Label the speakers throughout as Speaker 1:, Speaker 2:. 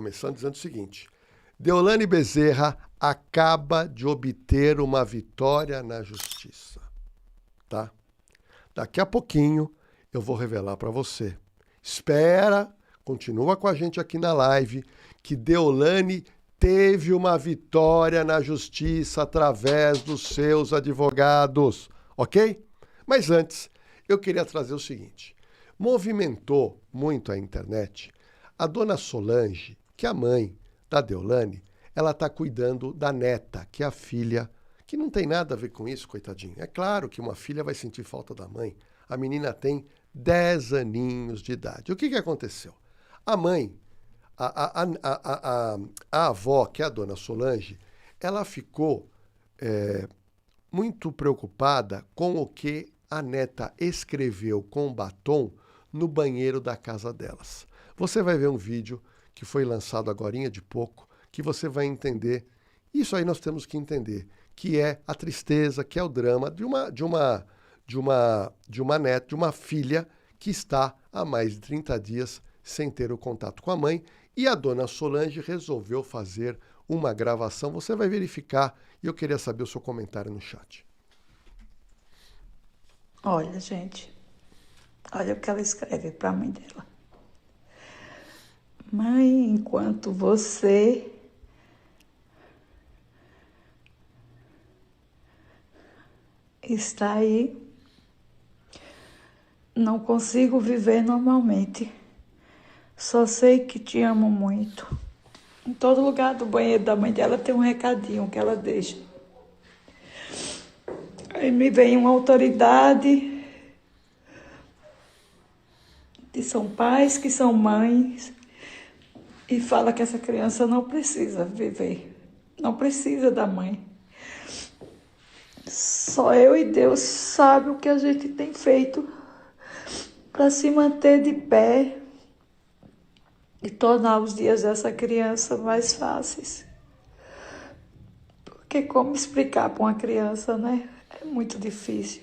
Speaker 1: Começando dizendo o seguinte: Deolane Bezerra acaba de obter uma vitória na justiça, tá? Daqui a pouquinho eu vou revelar para você. Espera, continua com a gente aqui na live, que Deolane teve uma vitória na justiça através dos seus advogados, ok? Mas antes, eu queria trazer o seguinte: movimentou muito a internet. A dona Solange, que é a mãe da Deolane, ela está cuidando da neta, que é a filha, que não tem nada a ver com isso, coitadinho. É claro que uma filha vai sentir falta da mãe. A menina tem 10 aninhos de idade. O que aconteceu? A mãe, a avó, que é a dona Solange, ela ficou muito preocupada com o que a neta escreveu com batom no banheiro da casa delas. Você vai ver um vídeo que foi lançado agorinha de pouco, que você vai entender. Isso aí nós temos que entender, que é a tristeza, que é o drama de uma neta, de uma filha que está há mais de 30 dias sem ter o contato com a mãe, e a dona Solange resolveu fazer uma gravação. Você vai verificar e eu queria saber o seu comentário no chat.
Speaker 2: Olha, gente, olha o que ela escreve para a mãe dela. Mãe, enquanto você está aí, não consigo viver normalmente. Só sei que te amo muito. Em todo lugar do banheiro da mãe dela tem um recadinho que ela deixa. Aí me vem uma autoridade, que são pais, que são mães, e fala que essa criança não precisa viver, não precisa da mãe. Só eu e Deus sabe o que a gente tem feito para se manter de pé e tornar os dias dessa criança mais fáceis. Porque como explicar para uma criança, né? É muito difícil.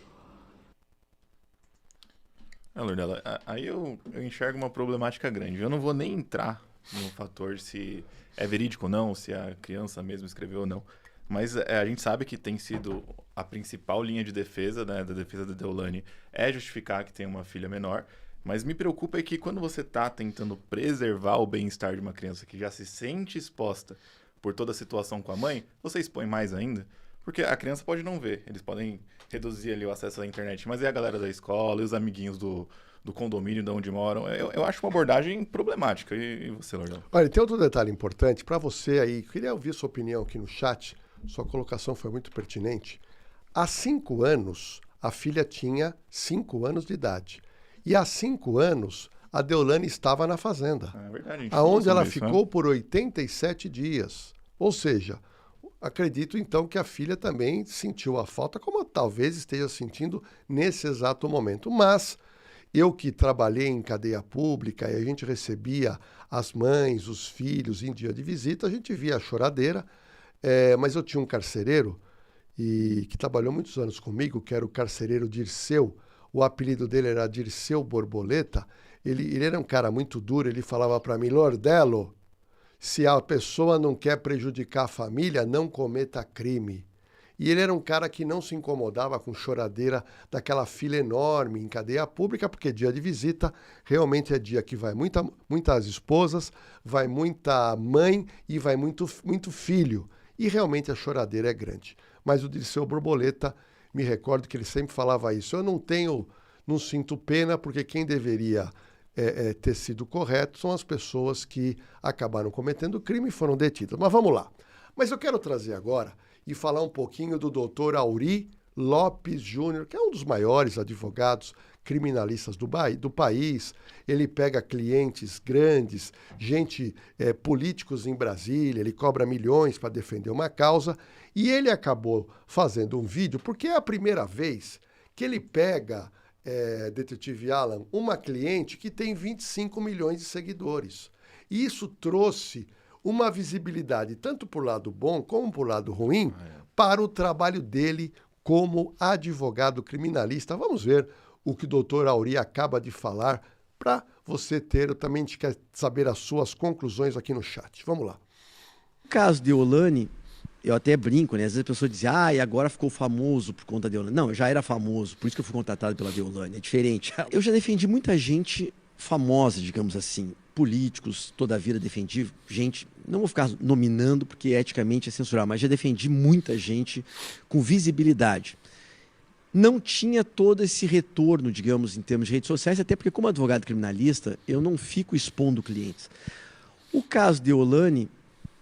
Speaker 3: Lourdela, aí eu enxergo uma problemática grande. Eu não vou nem entrar no fator se é verídico ou não, se a criança mesmo escreveu ou não. Mas a gente sabe que tem sido a principal linha de defesa, né, da defesa da Deolane, é justificar que tem uma filha menor. Mas me preocupa é que quando você está tentando preservar o bem-estar de uma criança que já se sente exposta por toda a situação com a mãe, você expõe mais ainda. Porque a criança pode não ver, eles podem reduzir ali o acesso à internet, mas é a galera da escola e os amiguinhos do condomínio de onde moram. Eu acho uma abordagem problemática. E você, Lourdela?
Speaker 1: Olha, tem outro detalhe importante para você aí. Queria ouvir sua opinião aqui no chat. Sua colocação foi muito pertinente. Há 5 anos, a filha tinha 5 anos de idade. E há 5 anos, a Deolane estava na fazenda.
Speaker 3: É verdade, a gente
Speaker 1: aonde ela
Speaker 3: isso,
Speaker 1: ficou,
Speaker 3: né?
Speaker 1: por 87 dias. Ou seja, acredito então que a filha também sentiu a falta, como talvez esteja sentindo nesse exato momento. Mas eu que trabalhei em cadeia pública e a gente recebia as mães, os filhos em dia de visita, a gente via a choradeira. Mas eu tinha um carcereiro que trabalhou muitos anos comigo, que era o carcereiro Dirceu. O apelido dele era Dirceu Borboleta. Ele era um cara muito duro, ele falava para mim: Lordelo, se a pessoa não quer prejudicar a família, não cometa crime. E ele era um cara que não se incomodava com choradeira daquela fila enorme em cadeia pública, porque dia de visita realmente é dia que vai muitas esposas, vai muita mãe e vai muito filho. E realmente a choradeira é grande. Mas o Dirceu Borboleta, me recordo que ele sempre falava isso: eu não sinto pena, porque quem deveria ter sido correto são as pessoas que acabaram cometendo crime e foram detidas. Mas vamos lá. Mas eu quero trazer agora e falar um pouquinho do doutor Auri Lopes Júnior, que é um dos maiores advogados criminalistas do país. Ele pega clientes grandes, políticos em Brasília, ele cobra milhões para defender uma causa, e ele acabou fazendo um vídeo, porque é a primeira vez que ele pega, detetive Alan, uma cliente que tem 25 milhões de seguidores. E isso trouxe uma visibilidade, tanto por lado bom como por lado ruim, para o trabalho dele como advogado criminalista. Vamos ver o que o doutor Auri acaba de falar para você ter, eu também te quero saber as suas conclusões aqui no chat. Vamos lá.
Speaker 4: No caso de Deolane, eu até brinco, né? Às vezes a pessoa diz, e agora ficou famoso por conta da Deolane. Não, eu já era famoso, por isso que eu fui contratado pela Deolane, é diferente. Eu já defendi muita gente famosa, digamos assim, políticos, toda a vida defendi gente, não vou ficar nominando porque eticamente é censurar, mas já defendi muita gente com visibilidade. Não tinha todo esse retorno, digamos, em termos de redes sociais, até porque como advogado criminalista, eu não fico expondo clientes. O caso de Deolane,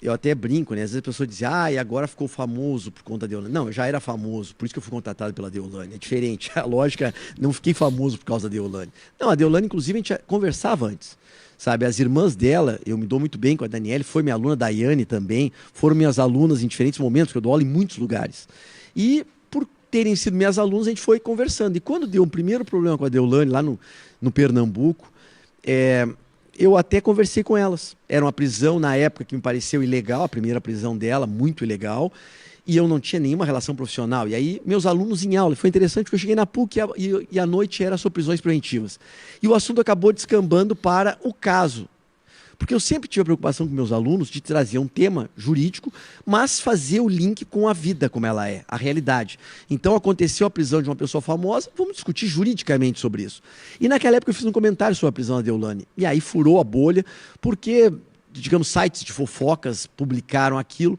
Speaker 4: eu até brinco, né? Às vezes a pessoa diz, e agora ficou famoso por conta da Deolane. Não, eu já era famoso, por isso que eu fui contratado pela Deolane. É diferente. A lógica, não fiquei famoso por causa da Deolane. Não, a Deolane, inclusive, a gente conversava antes. Sabe, as irmãs dela, eu me dou muito bem com a Daniele, foi minha aluna, a Daiane também, foram minhas alunas em diferentes momentos, porque eu dou aula em muitos lugares. E por terem sido minhas alunas, a gente foi conversando. E quando deu um primeiro problema com a Deolane, lá no Pernambuco, eu até conversei com elas. Era uma prisão, na época, que me pareceu ilegal, a primeira prisão dela, muito ilegal, e eu não tinha nenhuma relação profissional. E aí, meus alunos em aula, foi interessante porque eu cheguei na PUC e a noite era sobre prisões preventivas. E o assunto acabou descambando para o caso. Porque eu sempre tive a preocupação com meus alunos de trazer um tema jurídico, mas fazer o link com a vida como ela é, a realidade. Então aconteceu a prisão de uma pessoa famosa, vamos discutir juridicamente sobre isso. E naquela época eu fiz um comentário sobre a prisão da Deolane. E aí furou a bolha, porque, digamos, sites de fofocas publicaram aquilo.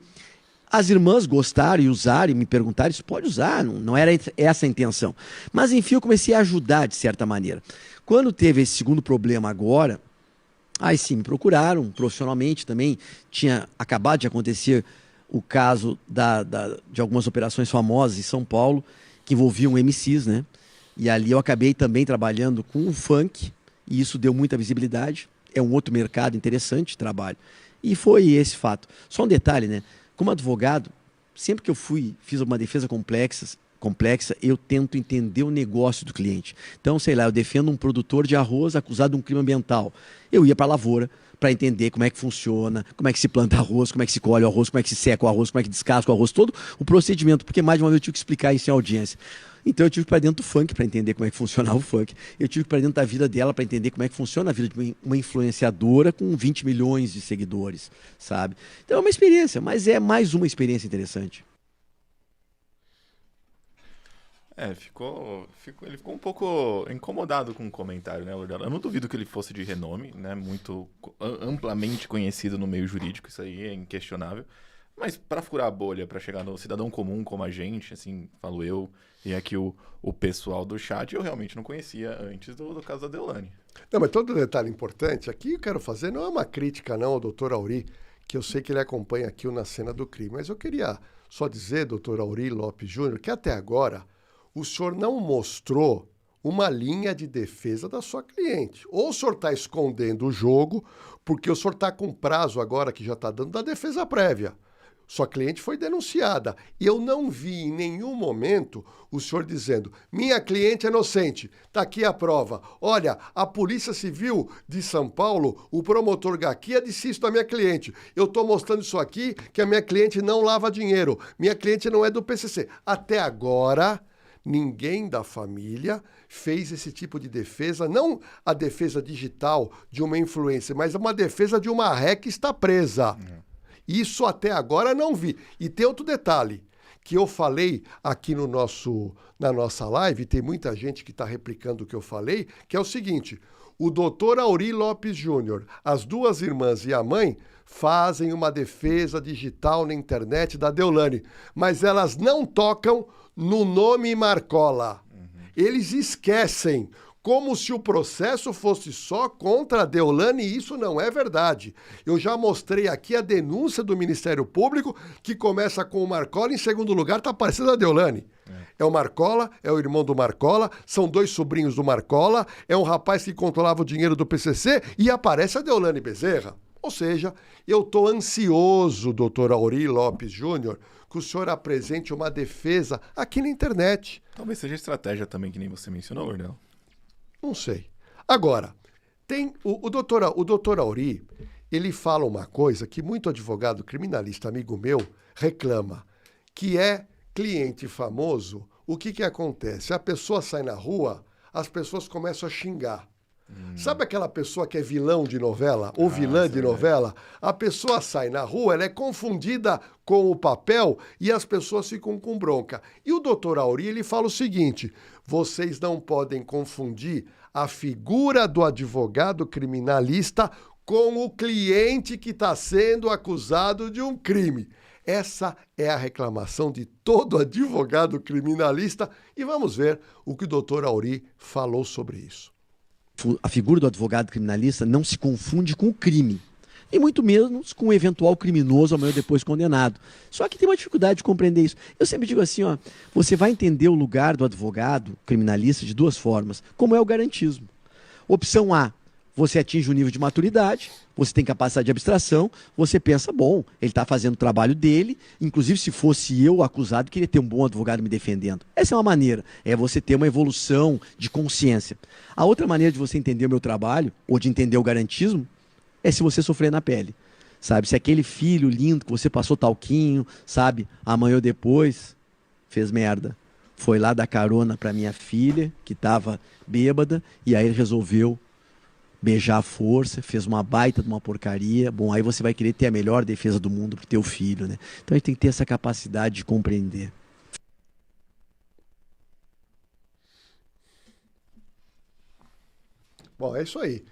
Speaker 4: As irmãs gostaram e usaram e me perguntaram, isso pode usar, não era essa a intenção. Mas enfim, eu comecei a ajudar de certa maneira. Quando teve esse segundo problema agora, aí sim, me procuraram profissionalmente também. Tinha acabado de acontecer o caso de algumas operações famosas em São Paulo, que envolviam MCs, né? E ali eu acabei também trabalhando com o funk, e isso deu muita visibilidade. É um outro mercado interessante de trabalho. E foi esse fato. Só um detalhe, né? Como advogado, sempre que eu fiz uma defesa complexa, eu tento entender o negócio do cliente. Então, sei lá, eu defendo um produtor de arroz acusado de um crime ambiental. Eu ia para a lavoura para entender como é que funciona, como é que se planta arroz, como é que se colhe o arroz, como é que se seca o arroz, como é que descasca o arroz, todo o procedimento, porque mais de uma vez eu tive que explicar isso em audiência. Então eu tive que ir para dentro do funk para entender como é que funcionava o funk. Eu tive que ir para dentro da vida dela para entender como é que funciona a vida de uma influenciadora com 20 milhões de seguidores, sabe? Então é uma experiência, mas é mais uma experiência interessante.
Speaker 3: Ele ficou um pouco incomodado com o comentário, né, Lourdela? Eu não duvido que ele fosse de renome, né, muito amplamente conhecido no meio jurídico, isso aí é inquestionável. Mas para furar a bolha, para chegar no cidadão comum como a gente, assim, falo eu, e aqui o pessoal do chat, eu realmente não conhecia antes do caso da Deolane.
Speaker 1: Não, mas todo detalhe importante aqui eu quero fazer, não é uma crítica não ao doutor Auri, que eu sei que ele acompanha aqui o Na Cena do Crime, mas eu queria só dizer, doutor Auri Lopes Júnior, que até agora o senhor não mostrou uma linha de defesa da sua cliente. Ou o senhor está escondendo o jogo, porque o senhor está com prazo agora que já está dando da defesa prévia. Sua cliente foi denunciada. E eu não vi em nenhum momento o senhor dizendo, minha cliente é inocente, está aqui a prova. Olha, a Polícia Civil de São Paulo, o promotor Gaquia disse isso da minha cliente. Eu estou mostrando isso aqui, que a minha cliente não lava dinheiro. Minha cliente não é do PCC. Até agora, ninguém da família fez esse tipo de defesa, não a defesa digital de uma influência, mas uma defesa de uma ré que está presa. Isso até agora não vi. E tem outro detalhe, que eu falei aqui na nossa live, tem muita gente que está replicando o que eu falei, que é o seguinte, o doutor Auri Lopes Júnior, as duas irmãs e a mãe fazem uma defesa digital na internet da Deolane, mas elas não tocam no nome Marcola. Eles esquecem, como se o processo fosse só contra a Deolane, e isso não é verdade. Eu já mostrei aqui a denúncia do Ministério Público, que começa com o Marcola, em segundo lugar está aparecendo a Deolane. É o Marcola, é o irmão do Marcola, são dois sobrinhos do Marcola, é um rapaz que controlava o dinheiro do PCC e aparece a Deolane Bezerra. Ou seja, eu estou ansioso, doutor Auri Lopes Júnior, que o senhor apresente uma defesa aqui na internet.
Speaker 3: Talvez seja estratégia também, que nem você mencionou, Lourdela.
Speaker 1: Não sei. Agora, tem o doutor Auri, ele fala uma coisa que muito advogado criminalista amigo meu reclama, que é cliente famoso, o que acontece? A pessoa sai na rua, as pessoas começam a xingar. Sabe aquela pessoa que é vilão de novela ou vilã de novela? A pessoa sai na rua, ela é confundida com o papel e as pessoas ficam com bronca. E o doutor Auri, ele fala o seguinte: vocês não podem confundir a figura do advogado criminalista com o cliente que está sendo acusado de um crime. Essa é a reclamação de todo advogado criminalista e vamos ver o que o doutor Auri falou sobre isso.
Speaker 4: A figura do advogado criminalista não se confunde com o crime, e muito menos com o eventual criminoso amanhã depois condenado. Só que tem uma dificuldade de compreender isso. Eu sempre digo assim, ó, você vai entender o lugar do advogado criminalista de duas formas, como é o garantismo. Opção A, você atinge um nível de maturidade, você tem capacidade de abstração, você pensa, bom, ele está fazendo o trabalho dele, inclusive se fosse eu o acusado, queria ter um bom advogado me defendendo. Essa é uma maneira, é você ter uma evolução de consciência. A outra maneira de você entender o meu trabalho, ou de entender o garantismo, é se você sofrer na pele. Sabe, se aquele filho lindo que você passou talquinho, sabe, amanhã ou depois, fez merda. Foi lá dar carona para minha filha, que estava bêbada, e aí ele resolveu beijar à força, fez uma baita de uma porcaria. Bom, aí você vai querer ter a melhor defesa do mundo pro teu filho, né? Então a gente tem que ter essa capacidade de compreender.
Speaker 1: Bom, é isso aí.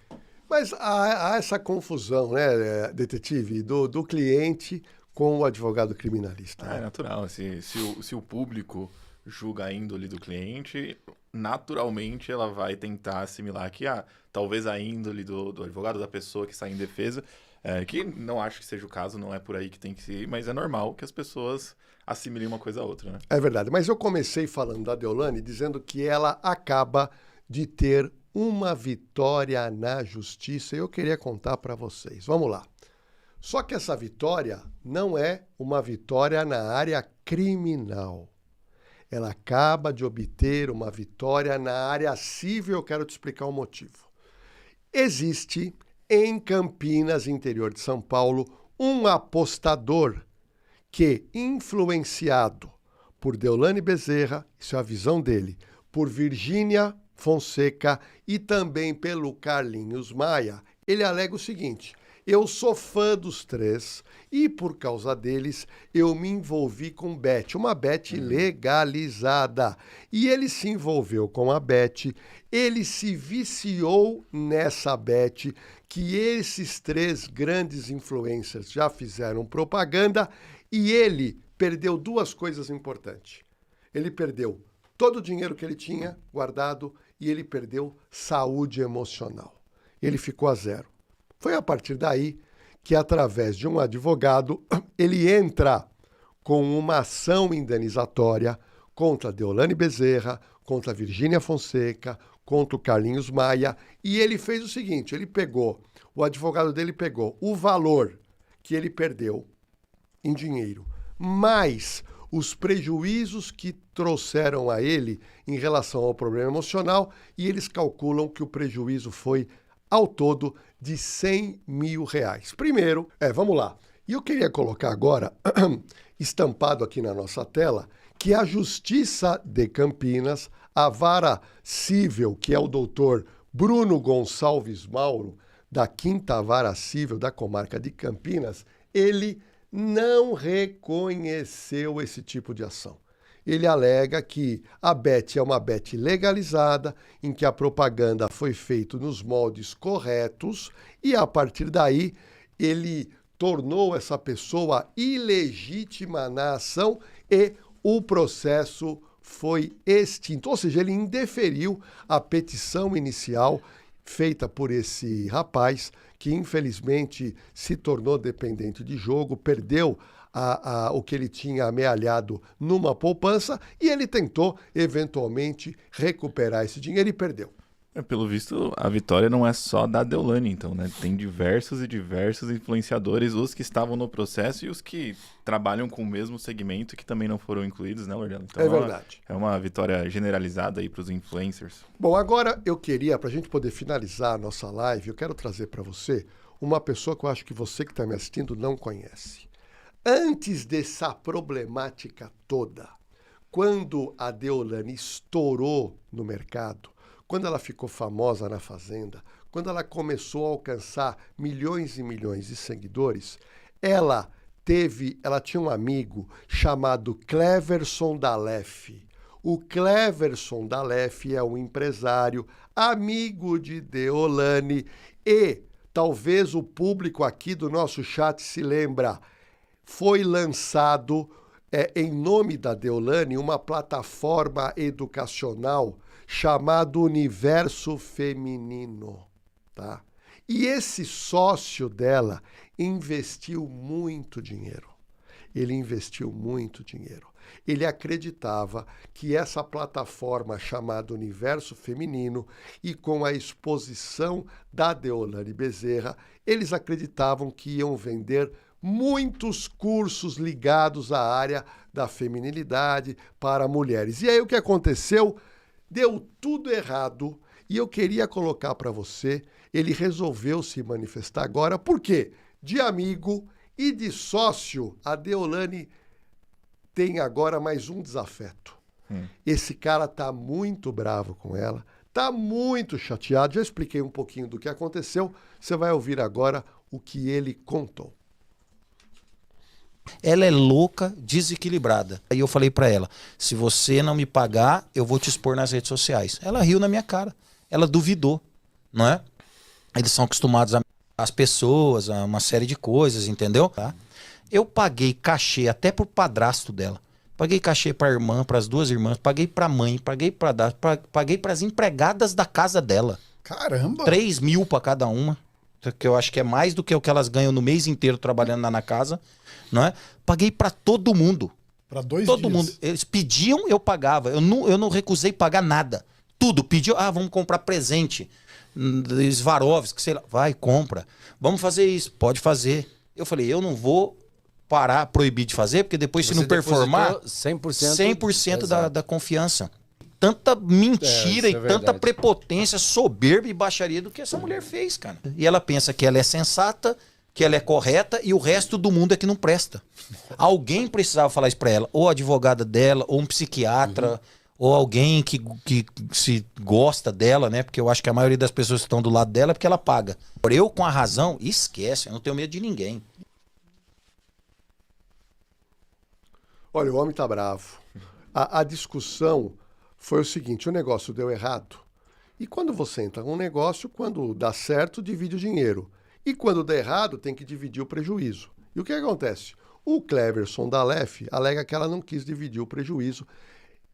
Speaker 1: Mas há essa confusão, né, detetive, do cliente com o advogado criminalista.
Speaker 3: É natural. Se o público julga a índole do cliente, naturalmente ela vai tentar assimilar que talvez a índole do advogado, da pessoa que está em defesa, que não acho que seja o caso, não é por aí que tem que ir, mas é normal que as pessoas assimilem uma coisa a outra, né?
Speaker 1: É verdade, mas eu comecei falando da Deolane dizendo que ela acaba de ter uma vitória na justiça e eu queria contar para vocês. Vamos lá. Só que essa vitória não é uma vitória na área criminal. Ela acaba de obter uma vitória na área civil, eu quero te explicar o motivo. Existe em Campinas, interior de São Paulo, um apostador que, influenciado por Deolane Bezerra, isso é a visão dele, por Virgínia Fonseca e também pelo Carlinhos Maia, ele alega o seguinte: eu sou fã dos três e, por causa deles, eu me envolvi com bet, uma bet legalizada. E ele se envolveu com a bet, ele se viciou nessa bet, que esses três grandes influencers já fizeram propaganda e ele perdeu duas coisas importantes. Ele perdeu todo o dinheiro que ele tinha guardado e ele perdeu saúde emocional. Ele ficou a zero. Foi a partir daí que, através de um advogado, ele entra com uma ação indenizatória contra Deolane Bezerra, contra Virgínia Fonseca, contra o Carlinhos Maia, e ele fez o seguinte, o advogado dele pegou o valor que ele perdeu em dinheiro, mais os prejuízos que trouxeram a ele em relação ao problema emocional, e eles calculam que o prejuízo foi, ao todo, de R$100 mil. Primeiro, vamos lá. E eu queria colocar agora, estampado aqui na nossa tela, que a Justiça de Campinas, a vara cível, que é o doutor Bruno Gonçalves Mauro, da 5ª Vara Cível da Comarca de Campinas, ele não reconheceu esse tipo de ação. Ele alega que a bet é uma bet legalizada, em que a propaganda foi feita nos moldes corretos e, a partir daí, ele tornou essa pessoa ilegítima na ação e o processo foi extinto. Ou seja, ele indeferiu a petição inicial feita por esse rapaz, que infelizmente se tornou dependente de jogo, perdeu o que ele tinha amealhado numa poupança e ele tentou eventualmente recuperar esse dinheiro e perdeu.
Speaker 3: Pelo visto, a vitória não é só da Deolane, então, né? Tem diversos influenciadores, os que estavam no processo e os que trabalham com o mesmo segmento que também não foram incluídos, né, Lordelo? Então,
Speaker 1: é verdade.
Speaker 3: É uma vitória generalizada aí para os influencers.
Speaker 1: Bom, agora eu queria, para a gente poder finalizar a nossa live, eu quero trazer para você uma pessoa que eu acho que você que está me assistindo não conhece. Antes dessa problemática toda, quando a Deolane estourou no mercado, quando ela ficou famosa na Fazenda, quando ela começou a alcançar milhões e milhões de seguidores, ela tinha um amigo chamado Cleverson Dalef. O Cleverson Dalef é um empresário, amigo de Deolane, e talvez o público aqui do nosso chat se lembra, foi lançado em nome da Deolane uma plataforma educacional chamada Universo Feminino, tá? E esse sócio dela investiu muito dinheiro. Ele investiu muito dinheiro. Ele acreditava que essa plataforma chamada Universo Feminino e com a exposição da Deolane Bezerra, eles acreditavam que iam vender muitos cursos ligados à área da feminilidade para mulheres. E aí o que aconteceu? Deu tudo errado. E eu queria colocar para você, ele resolveu se manifestar agora, por quê? De amigo e de sócio, a Deolane tem agora mais um desafeto. Esse cara tá muito bravo com ela, tá muito chateado. Já expliquei um pouquinho do que aconteceu, você vai ouvir agora o que ele contou.
Speaker 5: Ela é louca, desequilibrada. Aí eu falei pra ela, se você não me pagar, eu vou te expor nas redes sociais. Ela riu na minha cara. Ela duvidou, não é? Eles são acostumados às pessoas, a uma série de coisas, entendeu? Tá? Eu paguei cachê até pro padrasto dela. Paguei cachê pra irmã, pras duas irmãs, paguei pra mãe, paguei pras empregadas da casa dela.
Speaker 6: Caramba!
Speaker 5: 3 mil pra cada uma. Que eu acho que é mais do que o que elas ganham no mês inteiro trabalhando lá na casa, não é? Paguei pra todo mundo.
Speaker 6: Pra 2
Speaker 5: Todo
Speaker 6: dias.
Speaker 5: mundo. Eles pediam, eu pagava. Eu não recusei pagar nada. Tudo. Pediu, vamos comprar presente. Swarovski, sei lá. Vai, compra. Vamos fazer isso. Pode fazer. Eu falei, eu não vou parar, proibir de fazer, porque depois se não performar, 100% da confiança. Tanta mentira e tanta prepotência, soberba e baixaria do que essa mulher fez, cara. E ela pensa que ela é sensata, que ela é correta e o resto do mundo é que não presta. Alguém precisava falar isso pra ela, ou a advogada dela, ou um psiquiatra, ou alguém que se gosta dela, né? Porque eu acho que a maioria das pessoas que estão do lado dela é porque ela paga. Eu, com a razão, esquece, eu não tenho medo de ninguém.
Speaker 1: Olha, o homem tá bravo. A discussão foi o seguinte, o negócio deu errado. E quando você entra num negócio, quando dá certo, divide o dinheiro. E quando dá errado, tem que dividir o prejuízo. E o que acontece? O Cleverson Dalef alega que ela não quis dividir o prejuízo.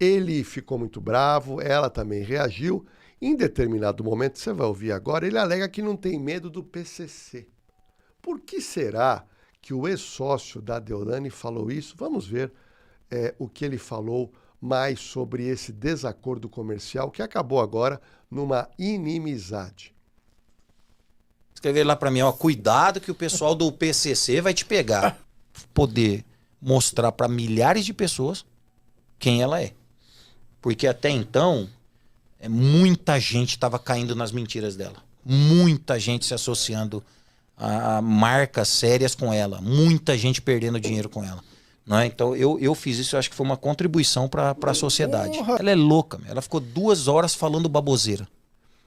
Speaker 1: Ele ficou muito bravo, ela também reagiu. Em determinado momento, você vai ouvir agora, ele alega que não tem medo do PCC. Por que será que o ex-sócio da Deolane falou isso? Vamos ver o que ele falou mais sobre esse desacordo comercial que acabou agora numa inimizade.
Speaker 5: Escrever lá pra mim, cuidado que o pessoal do PCC vai te pegar. Poder mostrar pra milhares de pessoas quem ela é. Porque até então, muita gente estava caindo nas mentiras dela. Muita gente se associando a marcas sérias com ela. Muita gente perdendo dinheiro com ela. Não é? Então eu fiz isso, eu acho que foi uma contribuição para a sociedade. Ela é louca, ela ficou 2 horas falando baboseira.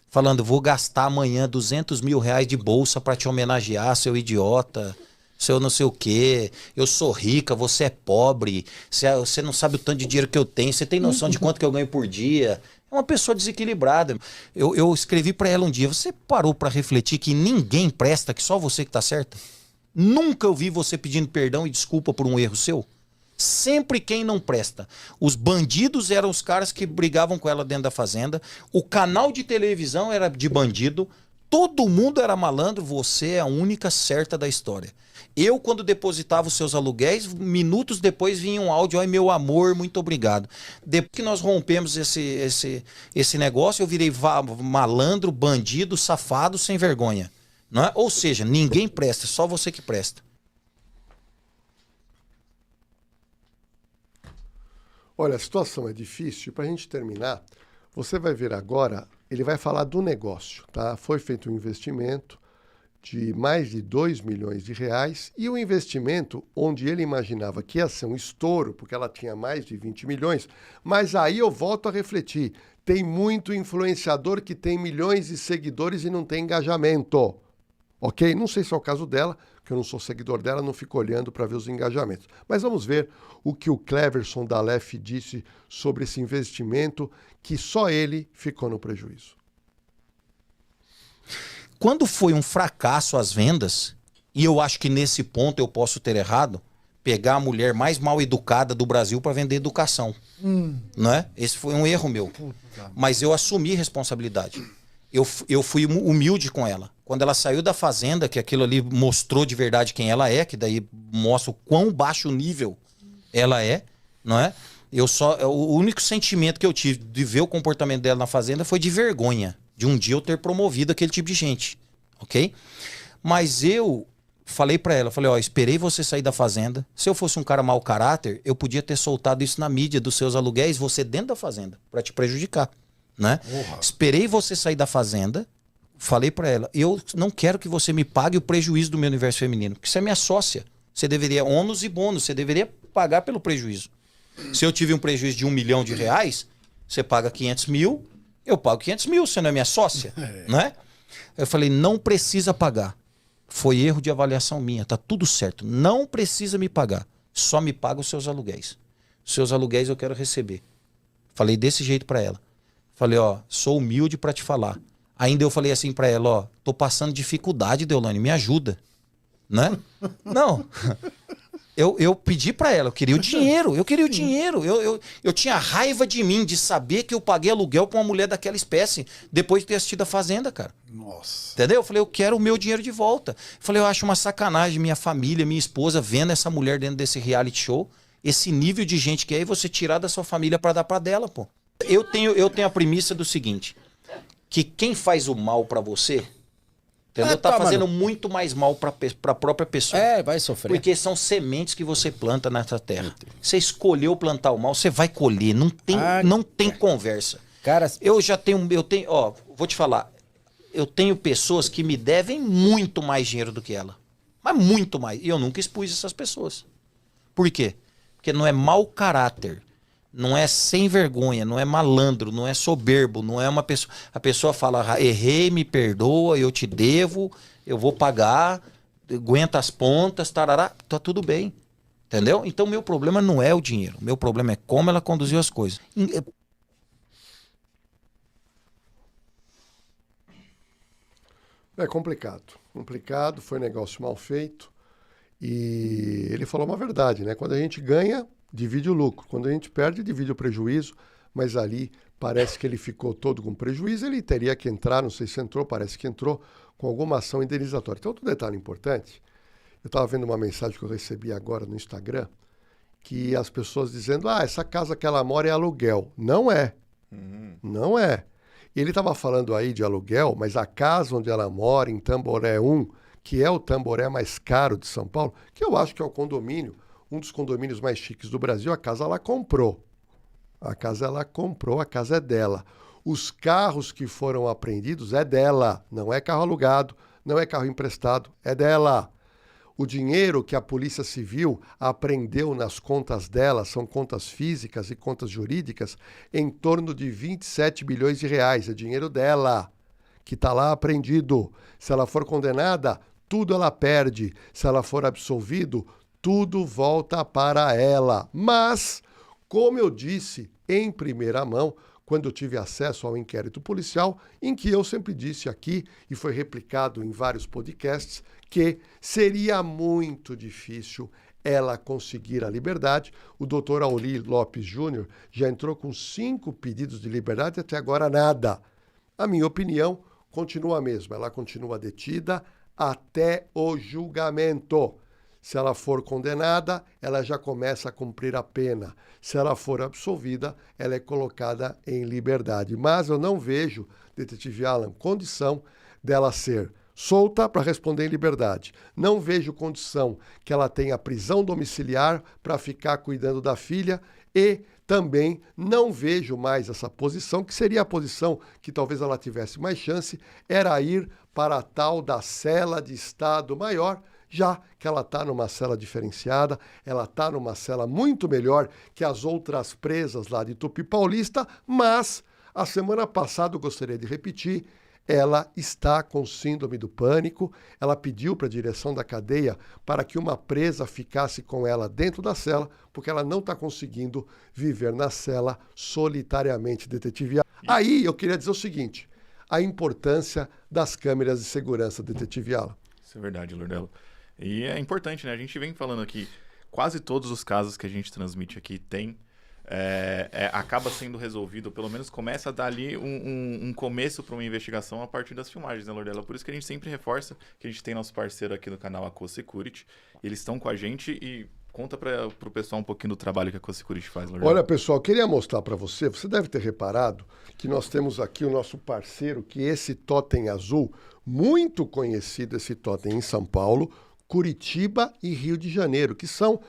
Speaker 5: Falando, vou gastar amanhã 200 mil reais de bolsa para te homenagear, seu idiota, seu não sei o quê. Eu sou rica, você é pobre, você não sabe o tanto de dinheiro que eu tenho, você tem noção de quanto que eu ganho por dia. É uma pessoa desequilibrada. Eu escrevi para ela um dia, você parou para refletir que ninguém presta, que só você que tá certa? Nunca eu vi você pedindo perdão e desculpa por um erro seu. Sempre quem não presta. Os bandidos eram os caras que brigavam com ela dentro da fazenda. O canal de televisão era de bandido. Todo mundo era malandro. Você é a única certa da história. Eu, quando depositava os seus aluguéis, minutos depois vinha um áudio. Ai, meu amor, muito obrigado. Depois que nós rompemos esse negócio, eu virei malandro, bandido, safado, sem vergonha. Não é? Ou seja, ninguém presta, só você que presta.
Speaker 1: Olha, a situação é difícil. Para a gente terminar, você vai ver agora, ele vai falar do negócio, tá? Foi feito um investimento de mais de 2 milhões de reais e o investimento onde ele imaginava que ia ser um estouro, porque ela tinha mais de 20 milhões, mas aí eu volto a refletir, Tem muito influenciador que tem milhões de seguidores e não tem engajamento. Ok? Não sei se é o caso dela, porque eu não sou seguidor dela, não fico olhando para ver os engajamentos. Mas vamos ver o que o Cleverson da Aleph disse sobre esse investimento, que só ele ficou no prejuízo.
Speaker 5: Quando foi um fracasso as vendas, e eu acho que nesse ponto eu posso ter errado, pegar a mulher mais mal educada do Brasil para vender educação. Não é? Esse foi um erro meu. Mas eu assumi responsabilidade. Eu fui humilde com ela. Quando ela saiu da fazenda, que aquilo ali mostrou de verdade quem ela é, que daí mostra o quão baixo nível ela é, não é? O único sentimento que eu tive de ver o comportamento dela na fazenda foi de vergonha, de um dia eu ter promovido aquele tipo de gente, ok? Mas eu falei pra ela, falei, ó, esperei você sair da fazenda. Se eu fosse um cara mau caráter, eu podia ter soltado isso na mídia dos seus aluguéis, você dentro da fazenda, pra te prejudicar, né? Esperei você sair da fazenda, falei pra ela, eu não quero que você me pague o prejuízo do meu universo feminino, porque você é minha sócia. Você deveria, ônus e bônus, você deveria pagar pelo prejuízo. Se eu tive um prejuízo de R$1 milhão, você paga 500 mil, eu pago 500 mil, você não é minha sócia, né? Eu falei, não precisa pagar. Foi erro de avaliação minha, tá tudo certo. Não precisa me pagar, só me paga os seus aluguéis. Os seus aluguéis eu quero receber. Falei desse jeito pra ela. Falei, ó, sou humilde pra te falar. Ainda eu falei assim pra ela, ó, tô passando dificuldade, Deolane, me ajuda. Né? Não. Eu pedi pra ela, eu queria o dinheiro. Eu tinha raiva de mim, de saber que eu paguei aluguel pra uma mulher daquela espécie, depois de ter assistido a Fazenda, cara.
Speaker 6: Nossa.
Speaker 5: Entendeu? Eu falei, eu quero o meu dinheiro de volta. Falei, eu acho uma sacanagem minha família, minha esposa, vendo essa mulher dentro desse reality show, esse nível de gente que é, e você tirar da sua família pra dar pra dela, pô. Eu tenho a premissa do seguinte, que quem faz o mal pra você, entendeu? Tá fazendo muito mais mal pra própria pessoa.
Speaker 6: Vai sofrer.
Speaker 5: Porque são sementes que você planta nessa terra. Você escolheu plantar o mal, você vai colher. Não tem conversa.
Speaker 6: Cara,
Speaker 5: Ó, vou te falar. Eu tenho pessoas que me devem muito mais dinheiro do que ela. Mas muito mais. E eu nunca expus essas pessoas. Por quê? Porque não é mau caráter. Não é sem vergonha, não é malandro, não é soberbo, não é uma pessoa... A pessoa fala, errei, me perdoa, eu te devo, eu vou pagar, aguenta as pontas, tarará, tá tudo bem. Entendeu? Então, meu problema não é o dinheiro. Meu problema é como ela conduziu as coisas.
Speaker 1: É complicado. Complicado, foi negócio mal feito. E ele falou uma verdade, né? Quando a gente ganha, divide o lucro. Quando a gente perde, divide o prejuízo. Mas ali parece que ele ficou todo com prejuízo. Ele teria que entrar, não sei se entrou, parece que entrou, com alguma ação indenizatória. Então, outro detalhe importante. Eu estava vendo uma mensagem que eu recebi agora no Instagram, que as pessoas dizendo, essa casa que ela mora é aluguel. Não é. Não é. Ele estava falando aí de aluguel, mas a casa onde ela mora, em Tamboré 1, que é o Tamboré mais caro de São Paulo, que eu acho que é o condomínio, um dos condomínios mais chiques do Brasil, a casa ela comprou. A casa ela comprou, a casa é dela. Os carros que foram apreendidos é dela, não é carro alugado, não é carro emprestado, é dela. O dinheiro que a Polícia Civil apreendeu nas contas dela, são contas físicas e contas jurídicas, em torno de 27 bilhões de reais. É dinheiro dela, que está lá apreendido. Se ela for condenada, tudo ela perde. Se ela for absolvido, tudo volta para ela. Mas, como eu disse em primeira mão, quando eu tive acesso ao inquérito policial, em que eu sempre disse aqui, e foi replicado em vários podcasts, que seria muito difícil ela conseguir a liberdade. O doutor Auri Lopes Júnior já entrou com 5 pedidos de liberdade, até agora nada. A minha opinião continua a mesma, ela continua detida até o julgamento. Se ela for condenada, ela já começa a cumprir a pena. Se ela for absolvida, ela é colocada em liberdade. Mas eu não vejo, detetive Alan, condição dela ser solta para responder em liberdade. Não vejo condição que ela tenha prisão domiciliar para ficar cuidando da filha e também não vejo mais essa posição, que seria a posição que talvez ela tivesse mais chance, era ir para a tal da cela de Estado Maior, já que ela está numa cela diferenciada, ela está numa cela muito melhor que as outras presas lá de Tupi Paulista, mas A semana passada, eu gostaria de repetir, ela está com síndrome do pânico, ela pediu para a direção da cadeia para que uma presa ficasse com ela dentro da cela, porque ela não está conseguindo viver na cela solitariamente, detetive. Aí eu queria dizer o seguinte, a importância das câmeras de segurança, detetive Alan.
Speaker 3: Isso é verdade, Lordelo. E é importante, né? A gente vem falando aqui, quase todos os casos que a gente transmite aqui tem... acaba sendo resolvido, pelo menos começa a dar ali um começo para uma investigação a partir das filmagens, né, Lordela? Por isso que a gente sempre reforça que a gente tem nosso parceiro aqui no canal, a CoSecurity. Eles estão com a gente e conta para o pessoal um pouquinho do trabalho que a CoSecurity faz, Lordela.
Speaker 1: Olha, pessoal, queria mostrar para você deve ter reparado que nós temos aqui o nosso parceiro, que é esse totem azul, muito conhecido esse totem em São Paulo, Curitiba e Rio de Janeiro, que são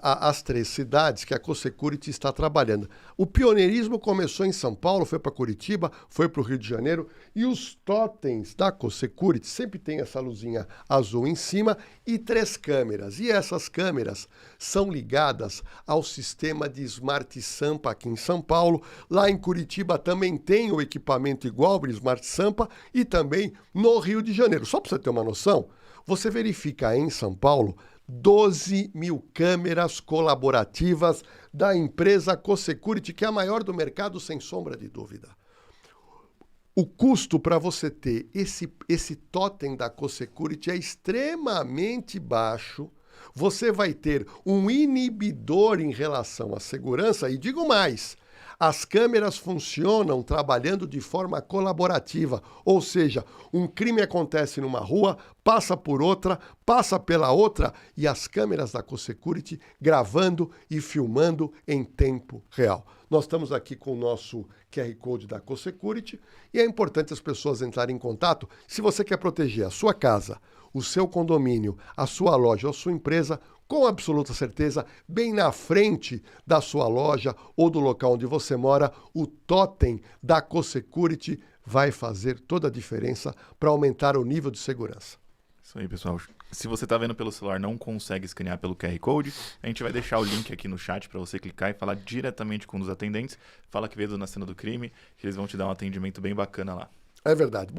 Speaker 1: as 3 cidades que a CoSecurity está trabalhando. O pioneirismo começou em São Paulo, foi para Curitiba, foi para o Rio de Janeiro, e os totens da CoSecurity sempre tem essa luzinha azul em cima e 3 câmeras. E essas câmeras são ligadas ao sistema de Smart Sampa aqui em São Paulo. Lá em Curitiba também tem o equipamento igual ao Smart Sampa e também no Rio de Janeiro. Só para você ter uma noção, você verifica em São Paulo 12 mil câmeras colaborativas da empresa CoSecurity, que é a maior do mercado, sem sombra de dúvida. O custo para você ter esse totem da CoSecurity é extremamente baixo. Você vai ter um inibidor em relação à segurança, e digo mais, as câmeras funcionam trabalhando de forma colaborativa, ou seja, um crime acontece numa rua, passa por outra, passa pela outra, e as câmeras da CoSecurity gravando e filmando em tempo real. Nós estamos aqui com o nosso QR Code da CoSecurity e é importante as pessoas entrarem em contato. Se você quer proteger a sua casa, o seu condomínio, a sua loja ou a sua empresa, com absoluta certeza, bem na frente da sua loja ou do local onde você mora, o totem da CoSecurity vai fazer toda a diferença para aumentar o nível de segurança.
Speaker 3: Isso aí, pessoal. Se você está vendo pelo celular, não consegue escanear pelo QR Code, a gente vai deixar o link aqui no chat para você clicar e falar diretamente com um dos atendentes. Fala que veio na cena do crime, que eles vão te dar um atendimento bem bacana lá.
Speaker 1: É verdade.